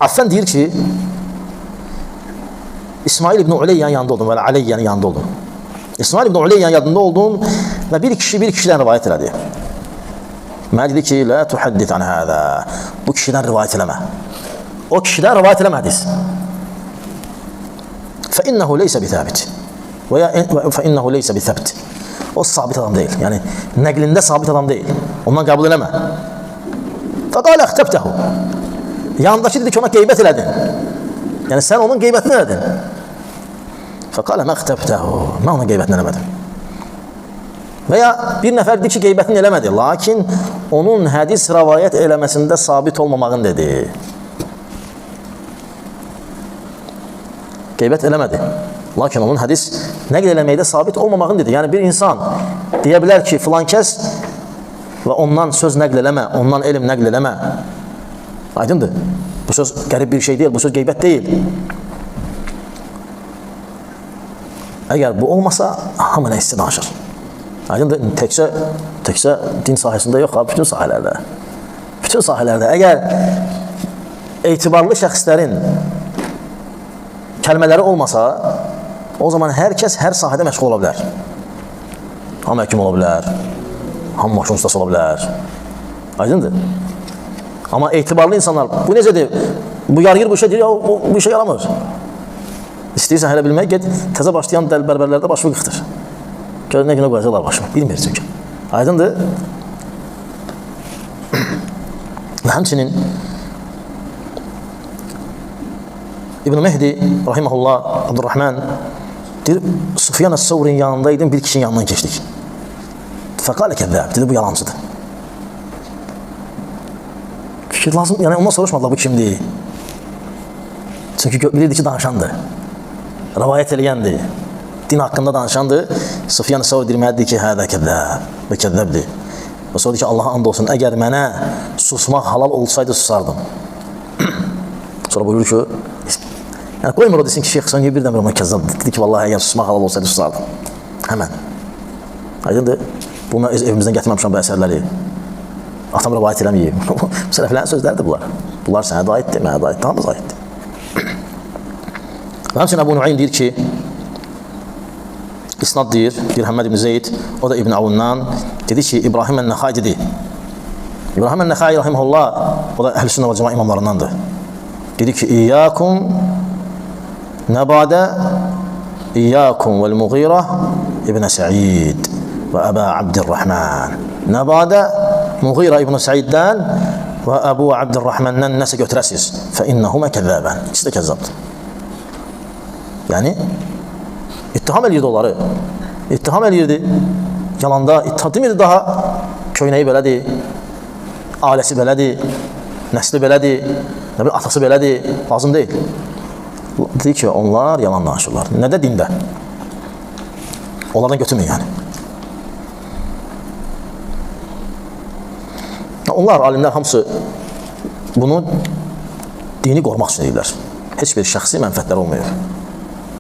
Affan deyir ki, İsmail İbn Uleyyan yanında oldum, böyle Aleyyanın yanında oldum. İsmail İbn Uleyyan yanında oldum ve bir kişiden rivayet elədi. Mənə dedi ki, la tuhaddith an hada. Bu kişiden rivayet eləmə. O kişiden rivayet eləmədiniz. فإنه ليس بثابت فإنه ليس بثبت. O sabit adam değil. Yani nəqlində sabit adam değil. Ondan qəbul eləmə. فقال اختبته. Yanındakı dedi ki, ona qeybət elədin. Yəni sən onun qeybətini elədin. فقال ما اختبته. Mən ona qeybətini eləmədim. Veya bir nəfər dedi ki, qeybətini eləmədi. Lakin onun hədis rivayət eləməsində sabit olmamağını dedi. Qeybət eləmədi. Lakin onun hədis nəql eləməkdə sabit olmamağını dedi. Yəni bir insan deyə bilər ki, filan kəs və ondan söz nəql eləmə, ondan elm nəql eləmə. Aydındır. Bu söz qərib bir şey deyil, bu söz qeybət deyil. Əgər bu olmasa, hamı nə hissi danışır. Aydındır. Təkcə din sahəsində yox, bütün sahələrdə. Bütün sahələrdə. Əgər etibarlı şəxslərin kəlmələri olmasa, o zaman hər kəs hər sahədə məşğul ola bilər. Hamı həkim ola bilər, hamı maşın ustası ola bilər. Aydındır. Amma etibarlı insanlar, bu necədir? Bu yargır bu işə deyir, bu işə yaramır. İstəyirsən hələ bilmək, get, təzə başlayan bərbərlərdə başımı qıxdır. Gör, nə günə qoyacaqlar başımı, bilmir çünki. Aydındır. Və həmçinin İbn Mehdi, rahiməhullah, Abdurrahman, deyir, Sufyan Es-Savri'nin yanındaydım, bir kişinin yanından keçdik. Fəqalə kəzzəb, dedi, bu yalancıdır. Fikir lazım, yəni ondan soruşmadılar, bu kimdir? Çünki bilirdi ki, danışandır. Rivayət eləyəndir. Din haqqında danışandır. Sufyan Es-Savri deyir, mənə deyir ki, hədə kəzzəb və kəzzəbdir. Və sonra deyir ki, Allaha and olsun, əgər mənə susmaq halal olsaydı, susardım. Sonra buyurur ki, yəni qoymur o desin ki, Şeyx Hüseyin birdən bir ona kəzzab dedi ki, vallahi əgər susmaq halal olsaydı susardım. Həmən. Aydındır. Bunu öz evimizdən gətirməmişəm bu əsərləri. Atam rivayət eləməyib. Sələflərin sözləridir bunlar. Bunlar sənə də aiddir, mənə də aiddir, hamımız aiddir. Və həmçinin Əbu Nuaym deyir ki, İsnad deyir, Həmməd ibn Zeyd, o da İbn Avundan, dedi ki, İbrahim Ən-Nəxai dedi. İbrahim Ən-Nəxai rahiməhullah, o da Əhl-i Sünnə və Cəmaə imamlarındandır. Dedi ki, İyyâkum Nəbadə, İyyâkum vəl-Muğirə İbn Səid və Əbə Abdirrahman. Nəbadə, Muğirə İbn Səiddən və Əbu Abdirrahmandan nəsə götürəsiz. Fəinnəhumə kəzzəbən. İkisi də kəzzabdır. Yəni, ittiham eləyirdi onları. İttiham eləyirdi. Yalanda ittiham demirdi daha. Köynəyi belədir, ailəsi belədir, nəsli belədir, atası belədir, lazım deyil. Dedi ki, onlar yalan danışırlar. Nədə? Dində. Onlardan götürməyin yəni. Onlar, alimlər hamısı bunu dini qorumaq üçün edirlər. Heç bir şəxsi mənfətlər olmuyor.